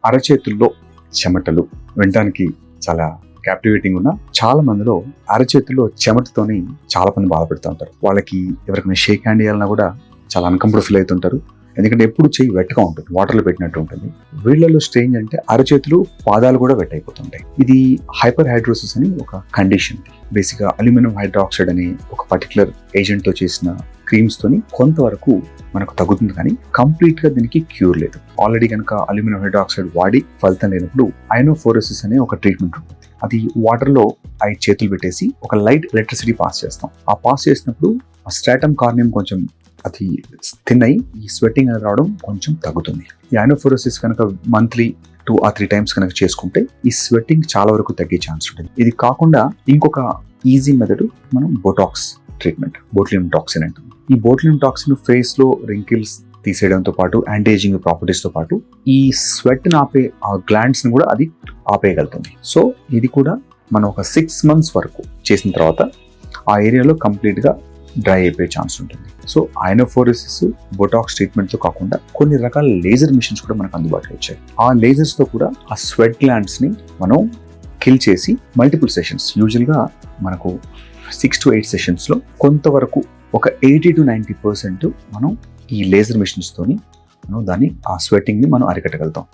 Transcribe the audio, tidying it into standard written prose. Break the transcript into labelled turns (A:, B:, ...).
A: అరచేతుల్లో చెమటలు వినడానికి చాలా క్యాప్టివేటింగ్ ఉన్న చాలా మందిలో అరచేతుల్లో చెమటతోని చాలా మంది బాధపడుతూ ఉంటారు. వాళ్ళకి ఎవరికైనా షేక్ హ్యాండ్ ఇవ్వాలన్నా కూడా చాలా అన్కంఫర్టబుల్ ఫీల్ అవుతుంటారు. ఎందుకంటే ఎప్పుడు చెయ్యి వెట్గా ఉంటుంది, వాటర్లో పెట్టినట్టు ఉంటుంది. వీళ్ళలో స్ట్రెయిన్ అంటే అరచేతులు పాదాలు కూడా వెట్ అయిపోతుంటాయి. ఇది హైపర్ హైడ్రోసిస్ అని ఒక కండిషన్. బేసిక్గా అల్యూమినియం హైడ్రాక్సైడ్ అనే ఒక పర్టికులర్ ఏజెంట్ తో చేసిన క్రీమ్స్ తోని కొంతవరకు మనకు తగ్గుతుంది, కానీ కంప్లీట్ గా దీనికి క్యూర్ లేదు. ఆల్రెడీ కనుక అల్యూమినియం హైడ్రాక్సైడ్ వాడి ఫలితం లేనప్పుడు అయనోఫోరోసిస్ అనే ఒక ట్రీట్మెంట్ ఉంటుంది. అది వాటర్ లో 5 చేతులు పెట్టేసి ఒక లైట్ ఎలక్ట్రిసిటీ పాస్ చేస్తాం. ఆ పాస్ చేసినప్పుడు ఆ స్ట్రాటమ్ కార్నియం కొంచెం అది థిన్ అయ్యి ఈ స్వెట్టింగ్ అనేది రావడం కొంచెం తగ్గుతుంది. ఈ అయనోఫోరోసిస్ కనుక మంత్లీ 2 or 3 times కనుక చేసుకుంటే ఈ స్వెట్టింగ్ చాలా వరకు తగ్గే ఛాన్స్ ఉంటుంది. ఇది కాకుండా ఇంకొక ఈజీ మెథడ్ మనం బొటాక్స్ ట్రీట్మెంట్, బోట్యులినం టాక్సిన్ అంటాం. ఈ బోట్యులినం టాక్సిన్ ఫేస్ లో రింకిల్స్ తీసేయడంతో పాటు యాంటీ ఏజింగ్ ప్రాపర్టీస్ తో పాటు ఈ స్వెట్ ని ఆపే ఆ గ్లాండ్స్ ని కూడా అది ఆపేయగలుగుతుంది. సో ఇది కూడా మనం ఒక 6 months వరకు చేసిన తర్వాత ఆ ఏరియాలో కంప్లీట్ గా డ్రై అయిపోయే ఛాన్స్ ఉంటుంది. సో అయనోఫోరోసిస్ బొటాక్స్ ట్రీట్మెంట్ తో కాకుండా కొన్ని రకాల లేజర్ మిషన్స్ కూడా మనకు అందుబాటులో వచ్చాయి. ఆ లేజర్స్ తో కూడా ఆ స్వెట్ గ్లాండ్స్ ని మనం కిల్ చేసి మల్టిపుల్ సెషన్స్, యూజువల్ గా మనకు 6 to 8 sessions లో కొంతవరకు ఒక 80 to 90% మనం ఈ లేజర్ మిషన్స్ తోని మనం దాన్ని ఆ స్వెట్టింగ్ ని మనం అరికట్టగలుగుతాం.